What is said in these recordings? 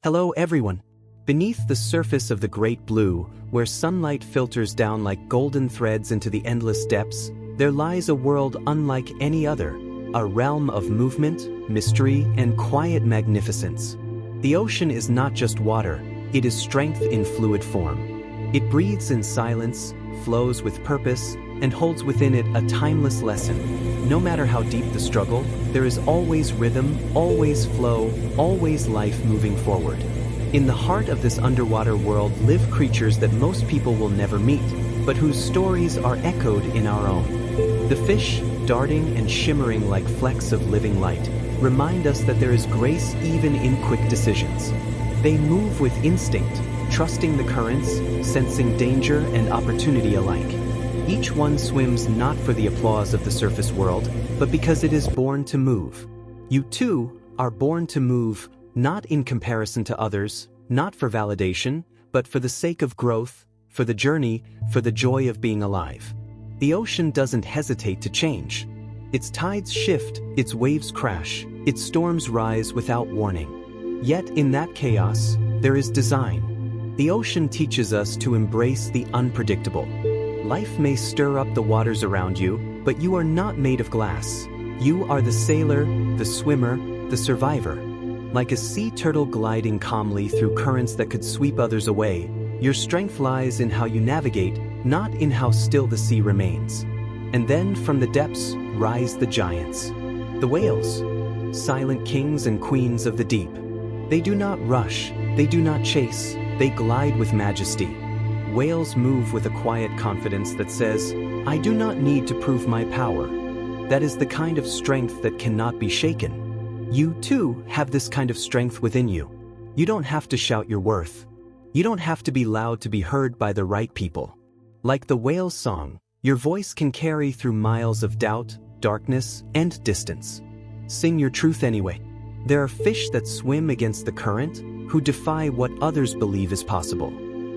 Hello everyone. Beneath the surface of the great blue, where sunlight filters down like golden threads into the endless depths, there lies a world unlike any other, a realm of movement, mystery, and quiet magnificence. The ocean is not just water, it is strength in fluid form. It breathes in silence, flows with purpose, and holds within it a timeless lesson. No matter how deep the struggle, there is always rhythm, always flow, always life moving forward. In the heart of this underwater world live creatures that most people will never meet, but whose stories are echoed in our own. The fish, darting and shimmering like flecks of living light, remind us that there is grace even in quick decisions. They move with instinct, trusting the currents, sensing danger and opportunity alike. Each one swims not for the applause of the surface world, but because it is born to move. You too are born to move, not in comparison to others, not for validation, but for the sake of growth, for the journey, for the joy of being alive. The ocean doesn't hesitate to change. Its tides shift, its waves crash, its storms rise without warning. Yet in that chaos, there is design. The ocean teaches us to embrace the unpredictable. Life may stir up the waters around you, but you are not made of glass. You are the sailor, the swimmer, the survivor. Like a sea turtle gliding calmly through currents that could sweep others away, your strength lies in how you navigate, not in how still the sea remains. And then from the depths rise the giants. The whales, silent kings and queens of the deep. They do not rush, they do not chase, they glide with majesty. Whales move with a quiet confidence that says, I do not need to prove my power. That is the kind of strength that cannot be shaken. You too have this kind of strength within you. You don't have to shout your worth. You don't have to be loud to be heard by the right people. Like the whale's song, your voice can carry through miles of doubt, darkness, and distance. Sing your truth anyway. There are fish that swim against the current, who defy what others believe is possible.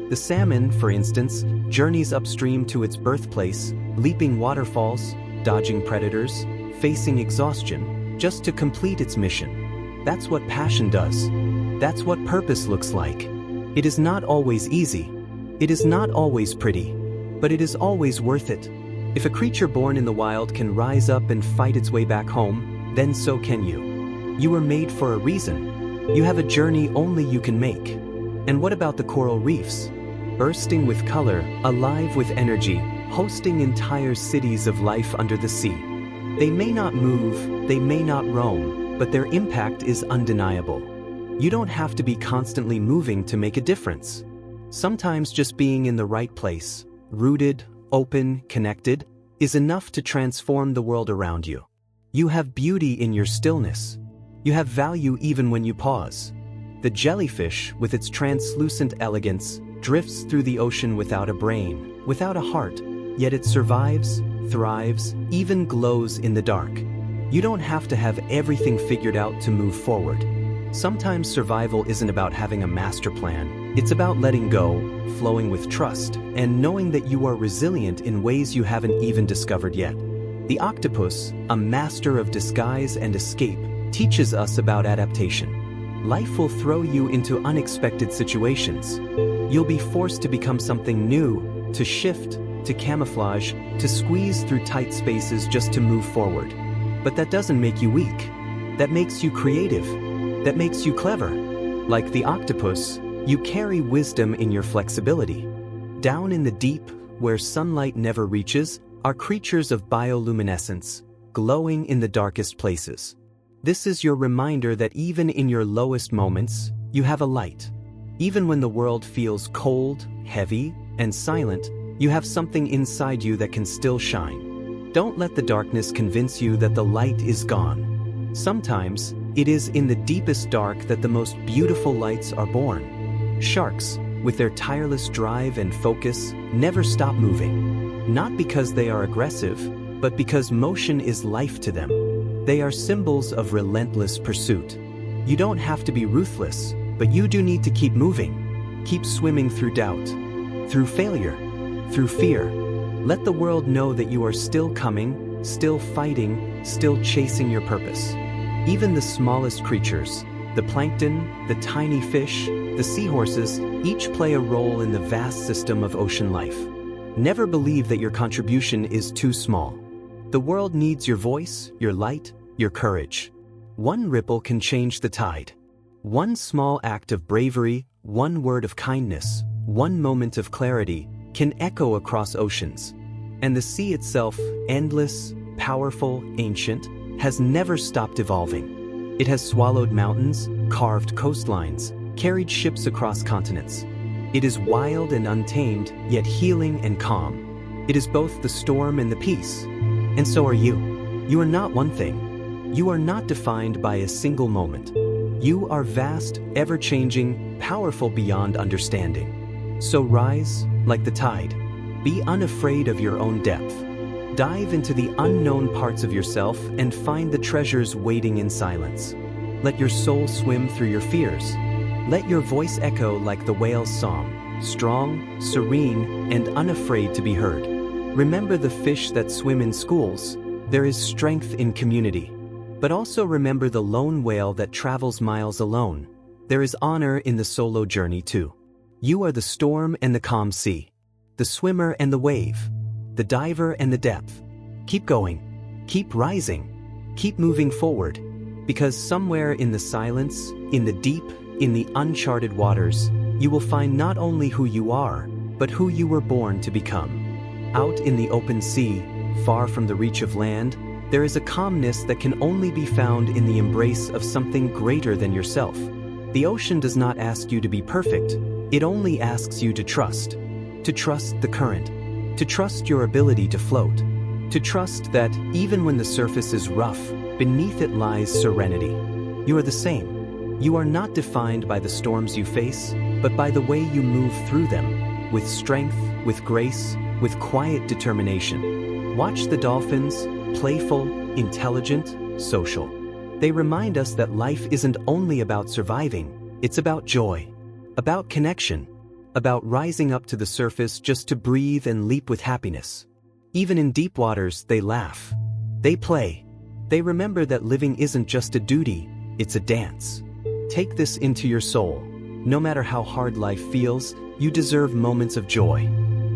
The salmon, for instance, journeys upstream to its birthplace, leaping waterfalls, dodging predators, facing exhaustion, just to complete its mission. That's what passion does. That's what purpose looks like. It is not always easy. It is not always pretty. But it is always worth it. If a creature born in the wild can rise up and fight its way back home, then so can you. You were made for a reason. You have a journey only you can make. And what about the coral reefs? Bursting with color, alive with energy, hosting entire cities of life under the sea. They may not move, they may not roam, but their impact is undeniable. You don't have to be constantly moving to make a difference. Sometimes just being in the right place, rooted, open, connected, is enough to transform the world around you. You have beauty in your stillness. You have value even when you pause. The jellyfish, with its translucent elegance, drifts through the ocean without a brain, without a heart, yet it survives, thrives, even glows in the dark. You don't have to have everything figured out to move forward. Sometimes survival isn't about having a master plan. It's about letting go, flowing with trust, and knowing that you are resilient in ways you haven't even discovered yet. The octopus, a master of disguise and escape, teaches us about adaptation. Life will throw you into unexpected situations. You'll be forced to become something new, to shift, to camouflage, to squeeze through tight spaces just to move forward. But that doesn't make you weak. That makes you creative. That makes you clever. Like the octopus, you carry wisdom in your flexibility. Down in the deep, where sunlight never reaches, are creatures of bioluminescence, glowing in the darkest places. This is your reminder that even in your lowest moments, you have a light. Even when the world feels cold, heavy, and silent, you have something inside you that can still shine. Don't let the darkness convince you that the light is gone. Sometimes, it is in the deepest dark that the most beautiful lights are born. Sharks, with their tireless drive and focus, never stop moving. Not because they are aggressive, but because motion is life to them. They are symbols of relentless pursuit. You don't have to be ruthless, but you do need to keep moving. Keep swimming through doubt, through failure, through fear. Let the world know that you are still coming, still fighting, still chasing your purpose. Even the smallest creatures, The plankton, the tiny fish, the seahorses, each play a role in the vast system of ocean life. Never believe that your contribution is too small. The world needs your voice, your light, your courage. One ripple can change the tide. One small act of bravery, one word of kindness, one moment of clarity can echo across oceans. And the sea itself, endless, powerful, ancient, has never stopped evolving. It has swallowed mountains, carved coastlines, carried ships across continents. It is wild and untamed, yet healing and calm. It is both the storm and the peace. And so are you. You are not one thing. You are not defined by a single moment. You are vast, ever-changing, powerful beyond understanding. So rise, like the tide. Be unafraid of your own depth. Dive into the unknown parts of yourself and find the treasures waiting in silence. Let your soul swim through your fears. Let your voice echo like the whale's song, strong, serene, and unafraid to be heard. Remember the fish that swim in schools. There is strength in community. But also remember the lone whale that travels miles alone. There is honor in the solo journey too. You are the storm and the calm sea, the swimmer and the wave, the diver and the depth. Keep going, keep rising, keep moving forward, because somewhere in the silence, in the deep, in the uncharted waters, you will find not only who you are, but who you were born to become. Out in the open sea, far from the reach of land, there is a calmness that can only be found in the embrace of something greater than yourself. The ocean does not ask you to be perfect, it only asks you to trust the current, to trust your ability to float, to trust that even when the surface is rough, beneath it lies serenity. You are the same. You are not defined by the storms you face, but by the way you move through them, with strength, with grace, with quiet determination. Watch the dolphins, playful, intelligent, social. They remind us that life isn't only about surviving, it's about joy, about connection, about rising up to the surface just to breathe and leap with happiness. Even in deep waters, they laugh. They play. They remember that living isn't just a duty, it's a dance. Take this into your soul. No matter how hard life feels, you deserve moments of joy.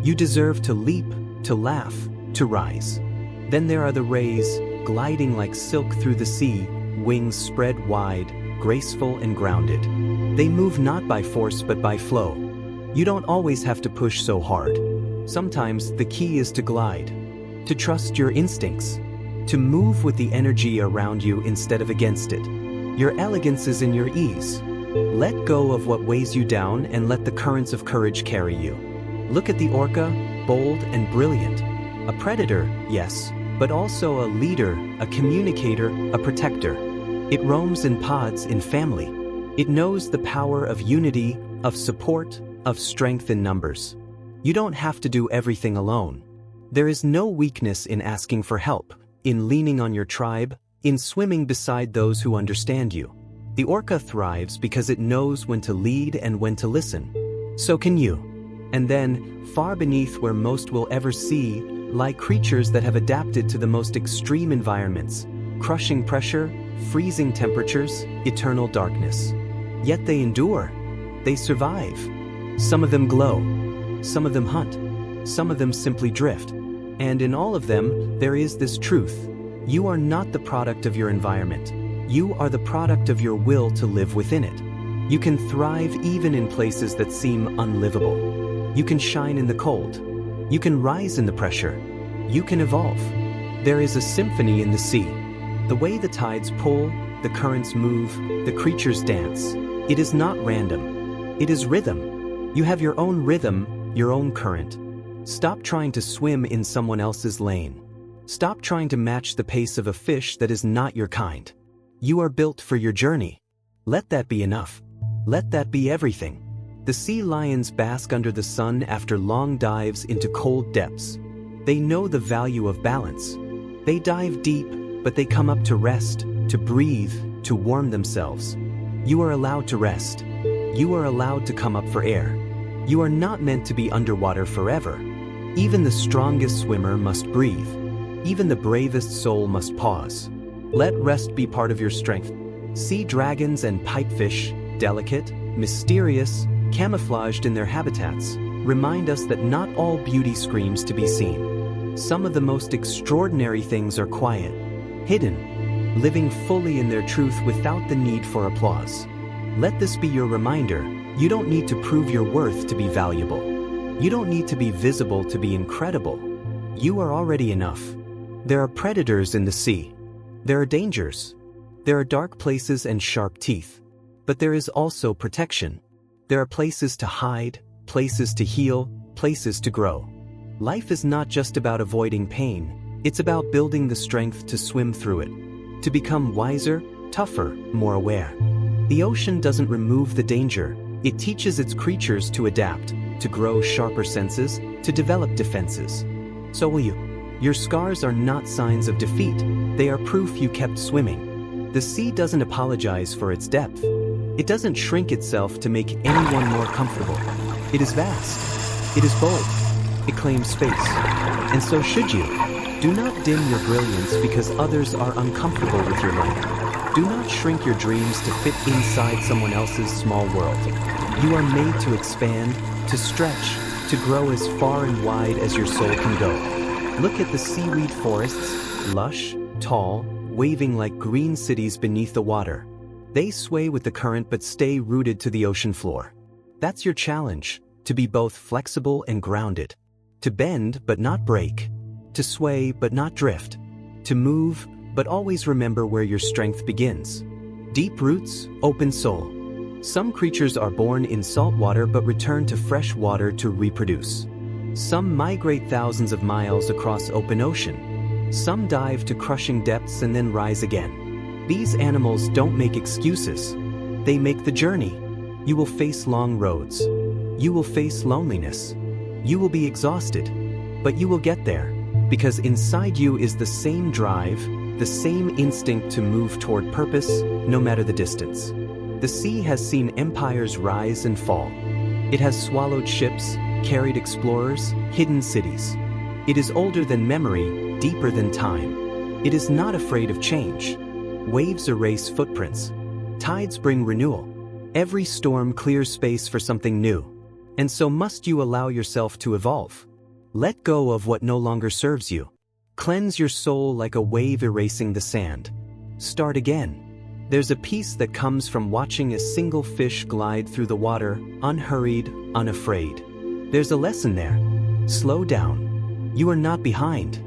You deserve to leap, to laugh, to rise. Then there are the rays, gliding like silk through the sea, wings spread wide, graceful and grounded. They move not by force but by flow. You don't always have to push so hard. Sometimes the key is to glide, to trust your instincts, to move with the energy around you instead of against it. Your elegance is in your ease. Let go of what weighs you down and let the currents of courage carry you. Look at the orca, bold and brilliant. A predator, yes, but also a leader, a communicator, a protector. It roams in pods, in family. It knows the power of unity, of support, of strength in numbers. You don't have to do everything alone. There is no weakness in asking for help, in leaning on your tribe, in swimming beside those who understand you. The orca thrives because it knows when to lead and when to listen. So can you. And then, far beneath where most will ever see, lie creatures that have adapted to the most extreme environments, crushing pressure, freezing temperatures, eternal darkness. Yet they endure. They survive. Some of them glow. Some of them hunt. Some of them simply drift. And in all of them, there is this truth. You are not the product of your environment. You are the product of your will to live within it. You can thrive even in places that seem unlivable. You can shine in the cold. You can rise in the pressure. You can evolve. There is a symphony in the sea. The way the tides pull, the currents move, the creatures dance. It is not random. It is rhythm. You have your own rhythm, your own current. Stop trying to swim in someone else's lane. Stop trying to match the pace of a fish that is not your kind. You are built for your journey. Let that be enough. Let that be everything. The sea lions bask under the sun after long dives into cold depths. They know the value of balance. They dive deep, but they come up to rest, to breathe, to warm themselves. You are allowed to rest. You are allowed to come up for air. You are not meant to be underwater forever. Even the strongest swimmer must breathe. Even the bravest soul must pause. Let rest be part of your strength. Sea dragons and pipefish, delicate, mysterious, camouflaged in their habitats, remind us that not all beauty screams to be seen. Some of the most extraordinary things are quiet, hidden, living fully in their truth without the need for applause. Let this be your reminder: you don't need to prove your worth to be valuable. You don't need to be visible to be incredible. You are already enough. There are predators in the sea. There are dangers. There are dark places and sharp teeth. But there is also protection. There are places to hide, places to heal, places to grow. Life is not just about avoiding pain. It's about building the strength to swim through it, to become wiser, tougher, more aware. The ocean doesn't remove the danger. It teaches its creatures to adapt, to grow sharper senses, to develop defenses. So will you. Your scars are not signs of defeat. They are proof you kept swimming. The sea doesn't apologize for its depth. It doesn't shrink itself to make anyone more comfortable. It is vast. It is bold. It claims space. And so should you. Do not dim your brilliance because others are uncomfortable with your light. Do not shrink your dreams to fit inside someone else's small world. You are made to expand, to stretch, to grow as far and wide as your soul can go. Look at the seaweed forests, lush, tall, waving like green cities beneath the water. They sway with the current but stay rooted to the ocean floor. That's your challenge, to be both flexible and grounded. To bend but not break. To sway but not drift. To move but always remember where your strength begins. Deep roots, open soul. Some creatures are born in salt water but return to fresh water to reproduce. Some migrate thousands of miles across open ocean. Some dive to crushing depths and then rise again. These animals don't make excuses. They make the journey. You will face long roads. You will face loneliness. You will be exhausted. But you will get there, because inside you is the same drive, the same instinct to move toward purpose, no matter the distance. The sea has seen empires rise and fall. It has swallowed ships, carried explorers, hidden cities. It is older than memory, deeper than time. It is not afraid of change. Waves erase footprints. Tides bring renewal. Every storm clears space for something new. And so must you allow yourself to evolve. Let go of what no longer serves you. Cleanse your soul like a wave erasing the sand. Start again. There's a peace that comes from watching a single fish glide through the water, unhurried, unafraid. There's a lesson there. Slow down. You are not behind.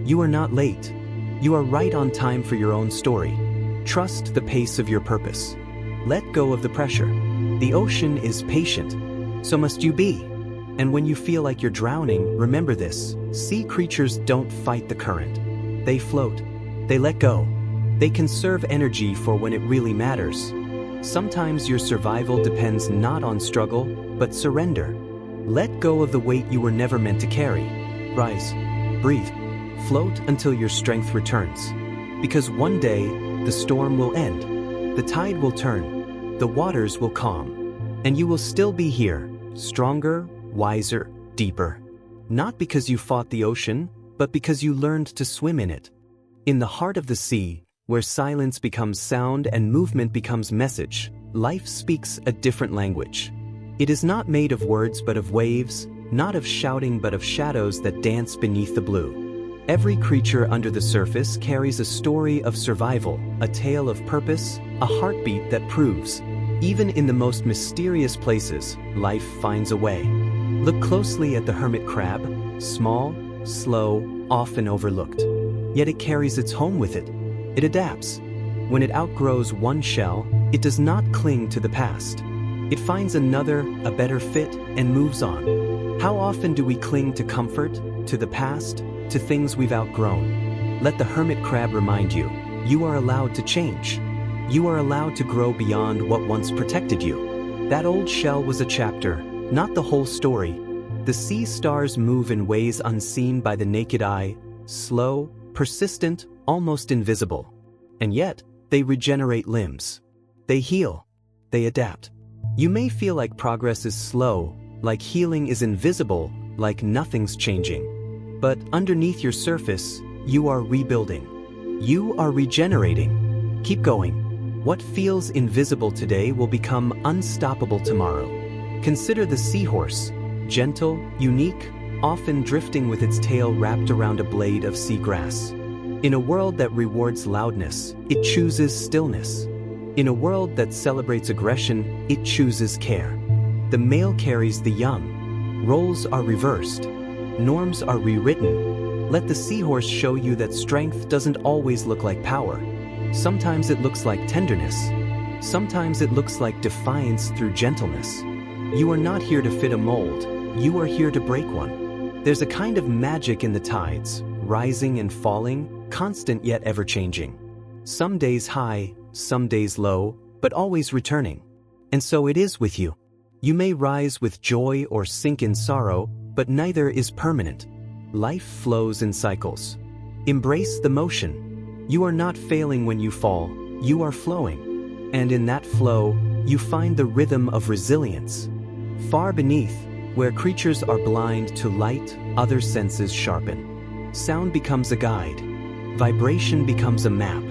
You are not late. You are right on time for your own story. Trust the pace of your purpose. Let go of the pressure. The ocean is patient. So must you be. And when you feel like you're drowning, remember this: sea creatures don't fight the current. They float. They let go. They conserve energy for when it really matters. Sometimes your survival depends not on struggle, but surrender. Let go of the weight you were never meant to carry. Rise. Breathe. Float until your strength returns. Because one day, the storm will end. The tide will turn. The waters will calm. And you will still be here, stronger, wiser, deeper. Not because you fought the ocean, but because you learned to swim in it. In the heart of the sea, where silence becomes sound and movement becomes message, life speaks a different language. It is not made of words but of waves, not of shouting but of shadows that dance beneath the blue. Every creature under the surface carries a story of survival, a tale of purpose, a heartbeat that proves, even in the most mysterious places, life finds a way. Look closely at the hermit crab, small, slow, often overlooked. Yet it carries its home with it. It adapts. When it outgrows one shell, it does not cling to the past. It finds another, a better fit, and moves on. How often do we cling to comfort, to the past, to things we've outgrown? Let the hermit crab remind you, you are allowed to change. You are allowed to grow beyond what once protected you. That old shell was a chapter, not the whole story. The sea stars move in ways unseen by the naked eye, slow, persistent, almost invisible. And yet, they regenerate limbs. They heal. They adapt. You may feel like progress is slow, like healing is invisible, like nothing's changing. But underneath your surface, you are rebuilding. You are regenerating. Keep going. What feels invisible today will become unstoppable tomorrow. Consider the seahorse, gentle, unique, often drifting with its tail wrapped around a blade of seagrass. In a world that rewards loudness, it chooses stillness. In a world that celebrates aggression, it chooses care. The male carries the young. Roles are reversed. Norms are rewritten. Let the seahorse show you that strength doesn't always look like power. Sometimes it looks like tenderness. Sometimes it looks like defiance through gentleness. You are not here to fit a mold. You are here to break one. There's a kind of magic in the tides, rising and falling, constant yet ever-changing. Some days high, some days low, but always returning. And so it is with you. You may rise with joy or sink in sorrow, but neither is permanent. Life flows in cycles. Embrace the motion. You are not failing when you fall, you are flowing. And in that flow, you find the rhythm of resilience. Far beneath, where creatures are blind to light, other senses sharpen. Sound becomes a guide. Vibration becomes a map.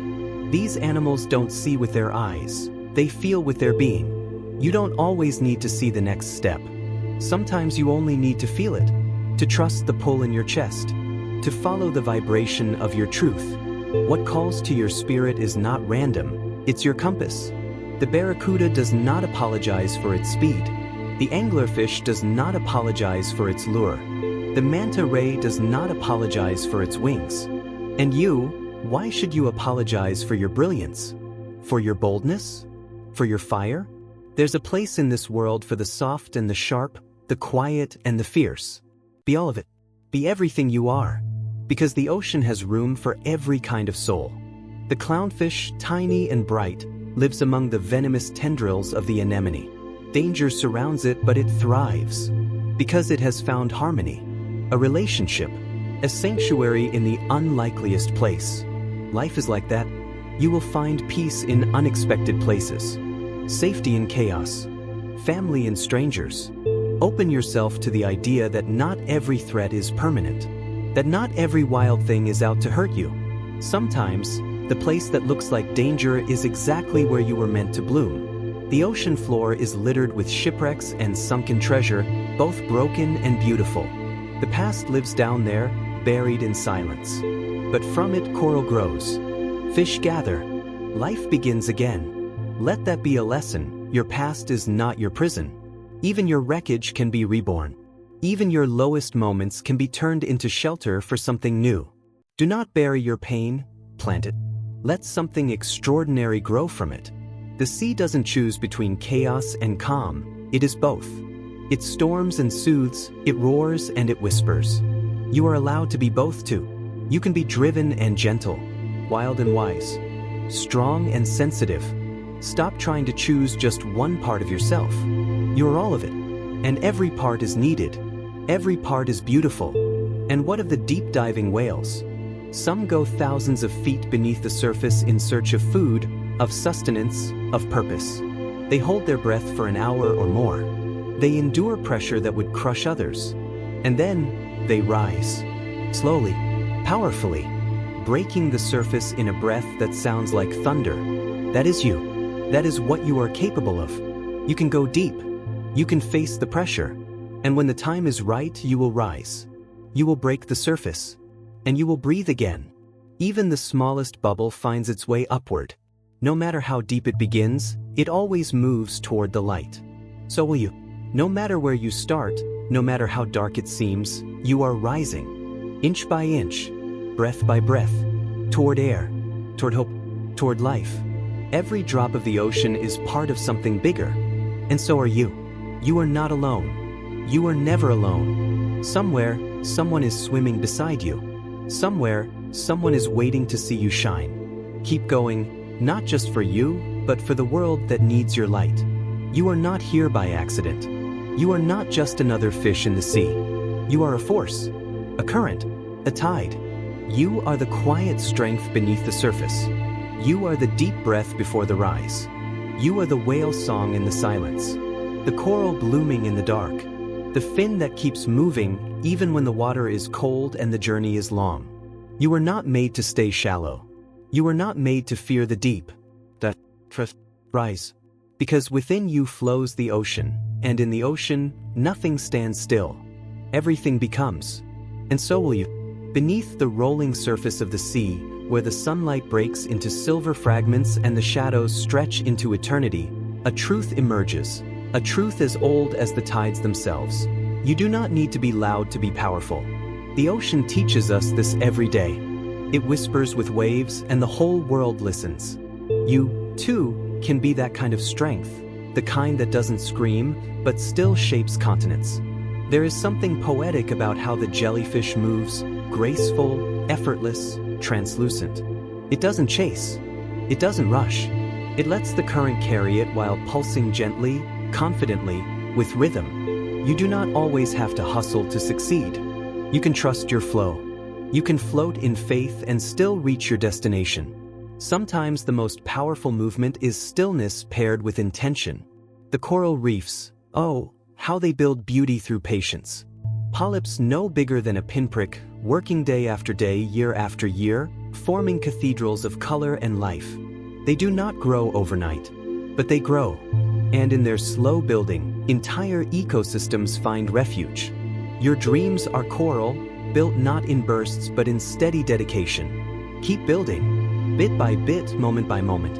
These animals don't see with their eyes, they feel with their being. You don't always need to see the next step. Sometimes you only need to feel it, to trust the pull in your chest, to follow the vibration of your truth. What calls to your spirit is not random, it's your compass. The barracuda does not apologize for its speed. The anglerfish does not apologize for its lure. The manta ray does not apologize for its wings. And you, why should you apologize for your brilliance? For your boldness? For your fire? There's a place in this world for the soft and the sharp, the quiet and the fierce. Be all of it. Be everything you are. Because the ocean has room for every kind of soul. The clownfish, tiny and bright, lives among the venomous tendrils of the anemone. Danger surrounds it, but it thrives. Because it has found harmony. A relationship. A sanctuary in the unlikeliest place. Life is like that. You will find peace in unexpected places. Safety in chaos. Family in strangers. Open yourself to the idea that not every threat is permanent. That not every wild thing is out to hurt you. Sometimes, the place that looks like danger is exactly where you were meant to bloom. The ocean floor is littered with shipwrecks and sunken treasure, both broken and beautiful. The past lives down there, buried in silence. But from it coral grows. Fish gather. Life begins again. Let that be a lesson. Your past is not your prison. Even your wreckage can be reborn. Even your lowest moments can be turned into shelter for something new. Do not bury your pain, plant it. Let something extraordinary grow from it. The sea doesn't choose between chaos and calm, it is both. It storms and soothes, it roars and it whispers. You are allowed to be both too. You can be driven and gentle, wild and wise, strong and sensitive. Stop trying to choose just one part of yourself. You are all of it, and every part is needed. Every part is beautiful. And what of the deep-diving whales? Some go thousands of feet beneath the surface in search of food, of sustenance, of purpose. They hold their breath for an hour or more. They endure pressure that would crush others. And then, they rise. Slowly, powerfully, breaking the surface in a breath that sounds like thunder. That is you. That is what you are capable of. You can go deep. You can face the pressure. And when the time is right, you will rise. You will break the surface. And you will breathe again. Even the smallest bubble finds its way upward. No matter how deep it begins, it always moves toward the light. So will you. No matter where you start, no matter how dark it seems, you are rising. Inch by inch, breath by breath, toward air, toward hope, toward life. Every drop of the ocean is part of something bigger. And so are you. You are not alone. You are never alone. Somewhere, someone is swimming beside you. Somewhere, someone is waiting to see you shine. Keep going, not just for you, but for the world that needs your light. You are not here by accident. You are not just another fish in the sea. You are a force, a current, a tide. You are the quiet strength beneath the surface. You are the deep breath before the rise. You are the whale song in the silence. The coral blooming in the dark. The fin that keeps moving even when the water is cold and the journey is long. You were not made to stay shallow. You were not made to fear the deep. The rise. Because within you flows the ocean, and in the ocean, nothing stands still. Everything becomes. And so will you. Beneath the rolling surface of the sea, where the sunlight breaks into silver fragments and the shadows stretch into eternity, a truth emerges. A truth as old as the tides themselves. You do not need to be loud to be powerful. The ocean teaches us this every day. It whispers with waves and the whole world listens. You, too, can be that kind of strength, the kind that doesn't scream, but still shapes continents. There is something poetic about how the jellyfish moves, graceful, effortless, translucent. It doesn't chase. It doesn't rush. It lets the current carry it while pulsing gently, confidently, with rhythm. You do not always have to hustle to succeed. You can trust your flow. You can float in faith and still reach your destination. Sometimes the most powerful movement is stillness paired with intention. The coral reefs, oh, how they build beauty through patience. Polyps no bigger than a pinprick, working day after day, year after year, forming cathedrals of color and life. They do not grow overnight, but they grow. And in their slow building, entire ecosystems find refuge. Your dreams are coral, built not in bursts but in steady dedication. Keep building, bit by bit, moment by moment.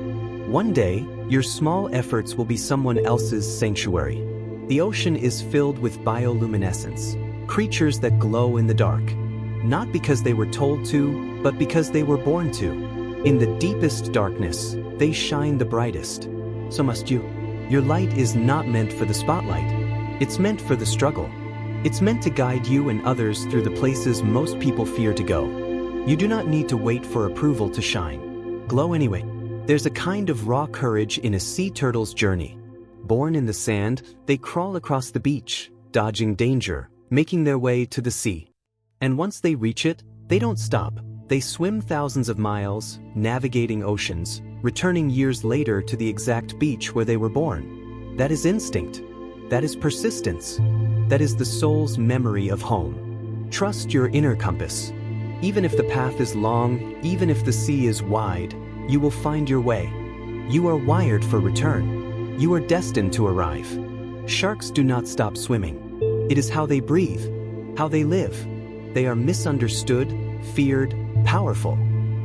One day, your small efforts will be someone else's sanctuary. The ocean is filled with bioluminescence, creatures that glow in the dark. Not because they were told to, but because they were born to. In the deepest darkness, they shine the brightest. So must you. Your light is not meant for the spotlight. It's meant for the struggle. It's meant to guide you and others through the places most people fear to go. You do not need to wait for approval to shine. Glow anyway. There's a kind of raw courage in a sea turtle's journey. Born in the sand, they crawl across the beach, dodging danger, making their way to the sea. And once they reach it, they don't stop. They swim thousands of miles, navigating oceans, returning years later to the exact beach where they were born. That is instinct. That is persistence. That is the soul's memory of home. Trust your inner compass. Even if the path is long, even if the sea is wide, you will find your way. You are wired for return. You are destined to arrive. Sharks do not stop swimming. It is how they breathe, how they live. They are misunderstood, feared, powerful.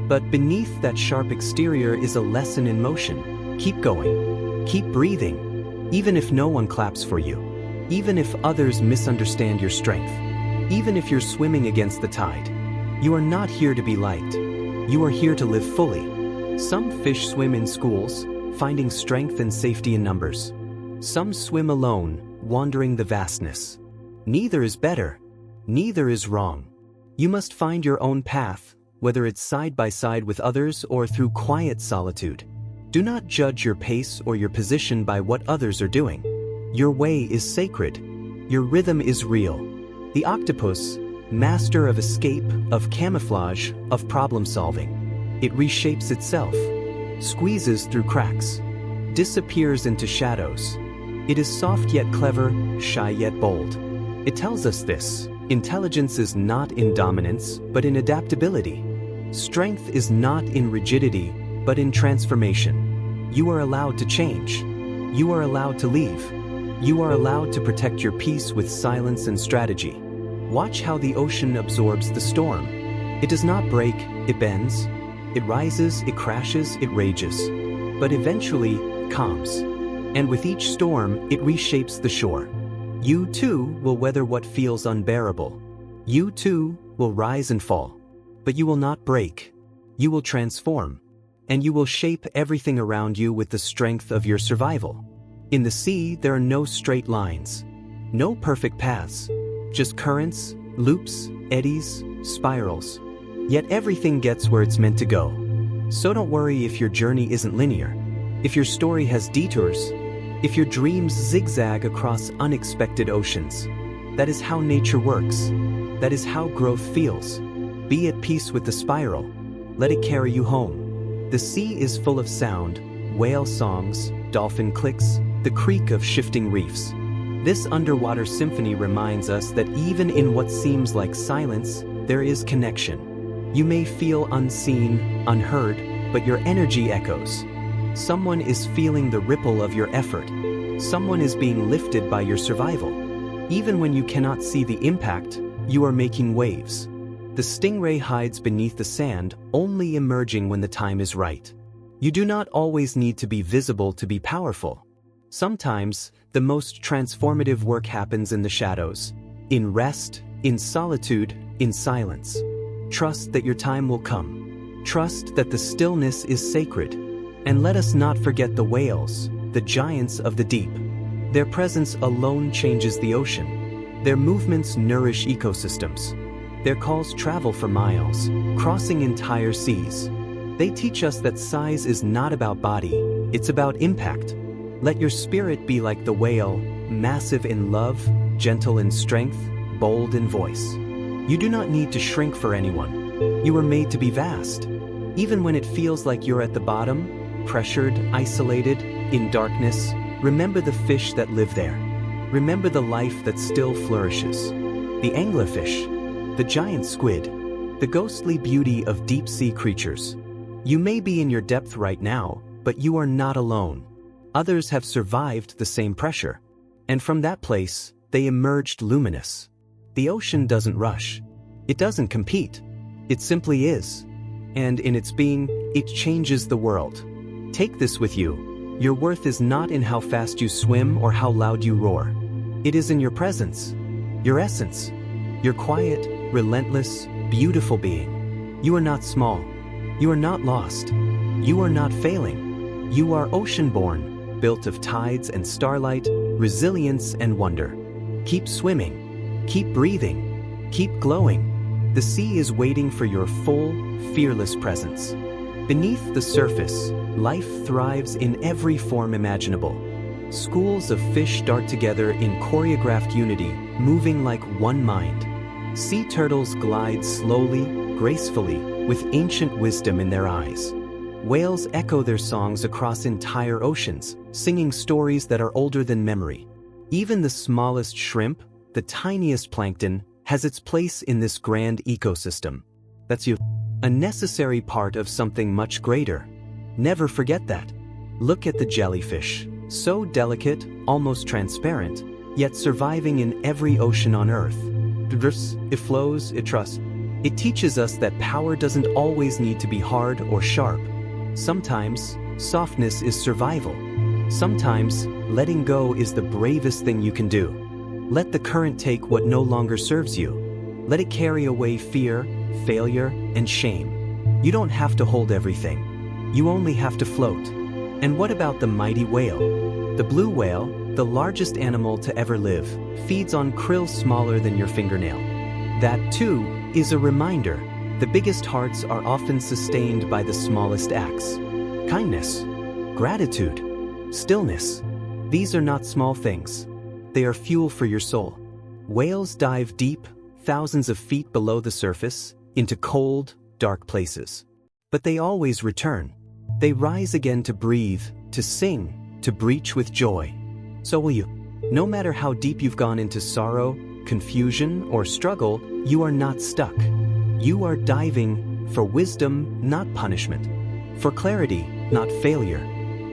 But beneath that sharp exterior is a lesson in motion. Keep going. Keep breathing. Even if no one claps for you. Even if others misunderstand your strength. Even if you're swimming against the tide. You are not here to be liked. You are here to live fully. Some fish swim in schools, finding strength and safety in numbers. Some swim alone, wandering the vastness. Neither is better. Neither is wrong. You must find your own path, whether it's side by side with others or through quiet solitude. Do not judge your pace or your position by what others are doing. Your way is sacred. Your rhythm is real. The octopus, master of escape, of camouflage, of problem solving. It reshapes itself, squeezes through cracks, disappears into shadows. It is soft yet clever, shy yet bold. It tells us this: intelligence is not in dominance, but in adaptability. Strength is not in rigidity, but in transformation. You are allowed to change. You are allowed to leave. You are allowed to protect your peace with silence and strategy. Watch how the ocean absorbs the storm. It does not break, it bends. It rises, it crashes, it rages. But eventually, calms. And with each storm, it reshapes the shore. You too will weather what feels unbearable. You too will rise and fall. But you will not break. You will transform. And you will shape everything around you with the strength of your survival. In the sea, there are no straight lines. No perfect paths. Just currents, loops, eddies, spirals. Yet everything gets where it's meant to go. So don't worry if your journey isn't linear. If your story has detours. If your dreams zigzag across unexpected oceans. That is how nature works. That is how growth feels. Be at peace with the spiral. Let it carry you home. The sea is full of sound, whale songs, dolphin clicks, the creak of shifting reefs. This underwater symphony reminds us that even in what seems like silence, there is connection. You may feel unseen, unheard, but your energy echoes. Someone is feeling the ripple of your effort. Someone is being lifted by your survival. Even when you cannot see the impact, you are making waves. The stingray hides beneath the sand, only emerging when the time is right. You do not always need to be visible to be powerful. Sometimes, the most transformative work happens in the shadows, in rest, in solitude, in silence. Trust that your time will come. Trust that the stillness is sacred. And let us not forget the whales, the giants of the deep. Their presence alone changes the ocean. Their movements nourish ecosystems. Their calls travel for miles, crossing entire seas. They teach us that size is not about body, it's about impact. Let your spirit be like the whale, massive in love, gentle in strength, bold in voice. You do not need to shrink for anyone. You were made to be vast. Even when it feels like you're at the bottom, pressured, isolated, in darkness, remember the fish that live there. Remember the life that still flourishes. The anglerfish, the giant squid, the ghostly beauty of deep-sea creatures. You may be in your depth right now, but you are not alone. Others have survived the same pressure. And from that place, they emerged luminous. The ocean doesn't rush. It doesn't compete. It simply is. And in its being, it changes the world. Take this with you. Your worth is not in how fast you swim or how loud you roar. It is in your presence, your essence, your quiet, relentless, beautiful being. You are not small. You are not lost. You are not failing. You are ocean-born, built of tides and starlight, resilience and wonder. Keep swimming. Keep breathing. Keep glowing. The sea is waiting for your full, fearless presence. Beneath the surface, life thrives in every form imaginable. Schools of fish dart together in choreographed unity, moving like one mind. Sea turtles glide slowly, gracefully, with ancient wisdom in their eyes. Whales echo their songs across entire oceans, singing stories that are older than memory. Even the smallest shrimp, the tiniest plankton, has its place in this grand ecosystem. That's you. A necessary part of something much greater. Never forget that. Look at the jellyfish, so delicate, almost transparent, yet surviving in every ocean on Earth. It flows, it trusts. It teaches us that power doesn't always need to be hard or sharp. Sometimes, softness is survival. Sometimes, letting go is the bravest thing you can do. Let the current take what no longer serves you. Let it carry away fear, failure, and shame. You don't have to hold everything. You only have to float. And what about the mighty whale? The blue whale, the largest animal to ever live, feeds on krill smaller than your fingernail. That, too, is a reminder. The biggest hearts are often sustained by the smallest acts. Kindness, gratitude, stillness. These are not small things. They are fuel for your soul. Whales dive deep, thousands of feet below the surface, into cold, dark places. But they always return. They rise again to breathe, to sing, to breach with joy. So will you. No matter how deep you've gone into sorrow, confusion, or struggle, you are not stuck. You are diving for wisdom, not punishment. For clarity, not failure.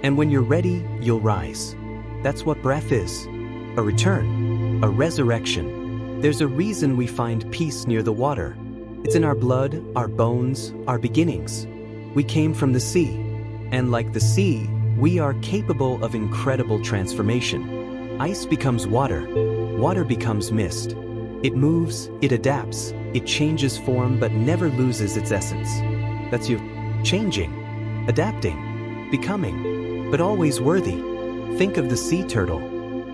And when you're ready, you'll rise. That's what breath is. A return. A resurrection. There's a reason we find peace near the water. It's in our blood, our bones, our beginnings. We came from the sea. And like the sea, we are capable of incredible transformation. Ice becomes water. Water becomes mist. It moves, it adapts, it changes form but never loses its essence. That's you. Changing, adapting, becoming, but always worthy. Think of the sea turtle.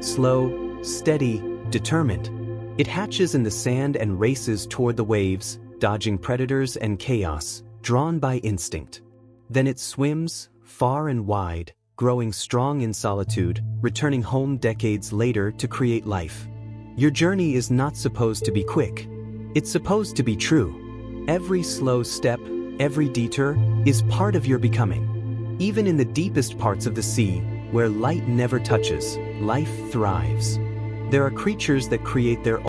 Slow, steady, determined. It hatches in the sand and races toward the waves, dodging predators and chaos, drawn by instinct. Then it swims, far and wide, growing strong in solitude, returning home decades later to create life. Your journey is not supposed to be quick. It's supposed to be true. Every slow step, every detour, is part of your becoming. Even in the deepest parts of the sea, where light never touches, life thrives. There are creatures that create their